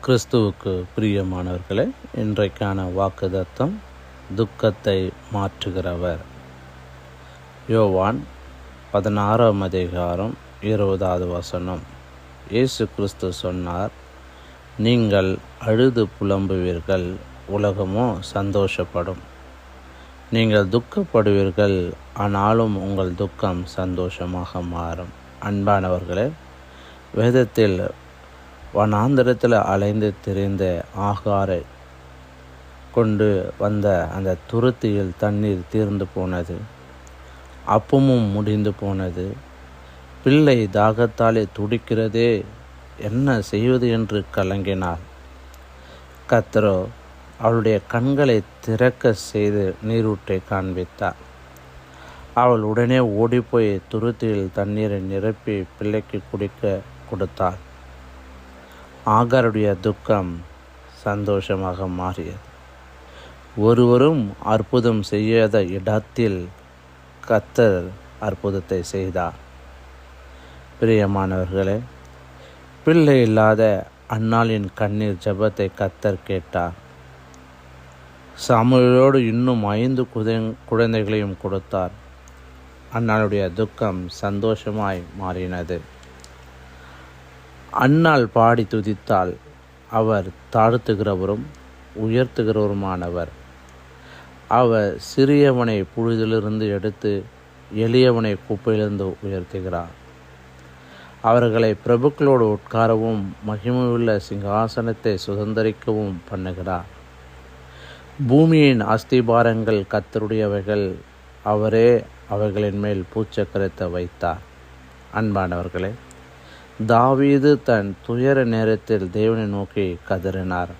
கிறிஸ்துவுக்கு பிரியமானவர்களே, இன்றைக்கான வாக்குத்தத்தம் துக்கத்தை மாற்றுகிறவர். யோவான் 16:20. இயேசு கிறிஸ்து சொன்னார், நீங்கள் அழுது புலம்புவீர்கள், உலகமோ சந்தோஷப்படும். நீங்கள் துக்கப்படுவீர்கள், ஆனாலும் உங்கள் துக்கம் சந்தோஷமாக மாறும். அன்பானவர்களே, வேதத்தில் வனாந்திரத்தில் அலைந்து திரிந்த ஆகாரை கொண்டு வந்த அந்த துருத்தியில் தண்ணீர் தீர்ந்து போனது, அப்பமும் முடிந்து போனது. பிள்ளை தாகத்தாலே துடிக்கிறதே, என்ன செய்வது என்று கலங்கினாள். கர்த்தரோ அவளுடைய கண்களை திறக்க செய்து நீரூற்றை காண்பித்தார். அவள் உடனே ஓடிப்போய் துருத்தியில் தண்ணீரை நிரப்பி பிள்ளைக்கு குடிக்க கொடுத்தாள். ஆகாருடைய துக்கம் சந்தோஷமாக மாறியது. ஒருவரும் அற்புதம் செய்யாத இடத்தில் கர்த்தர் அற்புதத்தை செய்தார். பிரியமானவர்களே, பிள்ளை இல்லாத அன்னாளின் கண்ணீர் ஜெபத்தை கர்த்தர் கேட்டார். சாமுவேலோடு இன்னும் 5 குழந்தைகளையும் கொடுத்தார். அன்னாளுடைய துக்கம் சந்தோஷமாய் மாறினது. அன்னாள் பாடி துதித்தாள். அவர் தாழ்த்துகிறவரும் உயர்த்துகிறவருமானவர். அவர் சிறியவனை புழுதிலிருந்து எடுத்து எளியவனை குப்பையிலிருந்து உயர்த்துகிறார். அவர்களை பிரபுக்களோடு உட்காரவும் மகிமையுள்ள சிங்காசனத்தை சுதந்தரிக்கவும் பண்ணுகிறார். பூமியின் அஸ்திபாரங்கள் கர்த்தருடையவைகள், அவரே அவைகளின் மேல் பூச்சக்கரத்தை வைத்தார். அன்பானவர்களே, தாவீது தன் துயர நேரத்தில் தேவனை நோக்கி கதறினார்.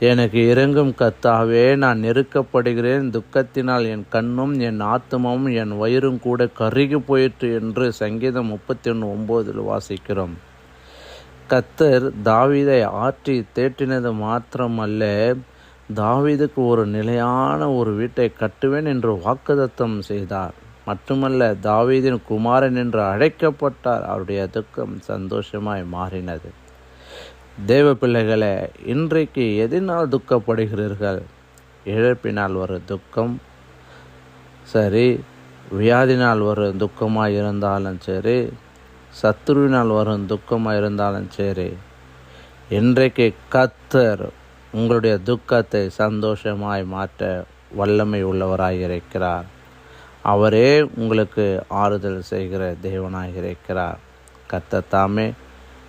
எனக்கு இரங்கும் கர்த்தாவே, நான் நெருக்கப்படுகிறேன். துக்கத்தினால் என் கண்ணும் என் ஆத்துமாவும் என் வயிறும் கூட கருகி போயிற்று என்று சங்கீதம் 31:9 வாசிக்கிறோம். கர்த்தர் தாவீதை ஆற்றி தேற்றினது மாத்திரமல்ல, தாவீதுக்கு ஒரு நிலையான ஒரு வீட்டை கட்டுவேன் என்று வாக்குத்தத்தம் செய்தார். மட்டுமல்ல, தாவீதின் குமாரன் என்று அழைக்கப்பட்டார். அவருடைய துக்கம் சந்தோஷமாய் மாறினது. தேவ பிள்ளைகளே, இன்றைக்கு எதனால் துக்கப்படுகிறீர்கள்? இழப்பினால் ஒரு துக்கம் சரி, வியாதினால் ஒரு துக்கமாக இருந்தாலும் சரி, சத்துருவினால் வரும் துக்கமாக இருந்தாலும் சரி, இன்றைக்கு கர்த்தர் உங்களுடைய துக்கத்தை சந்தோஷமாய் மாற்ற வல்லமை உள்ளவராய் இருக்கிறார். அவரே உங்களுக்கு ஆறுதல் செய்கிற தேவனாய் இருக்கிறார். கர்த்தர் தாமே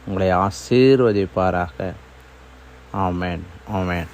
உங்களை ஆசீர்வதிப்பாராக. ஆமென், ஆமென்.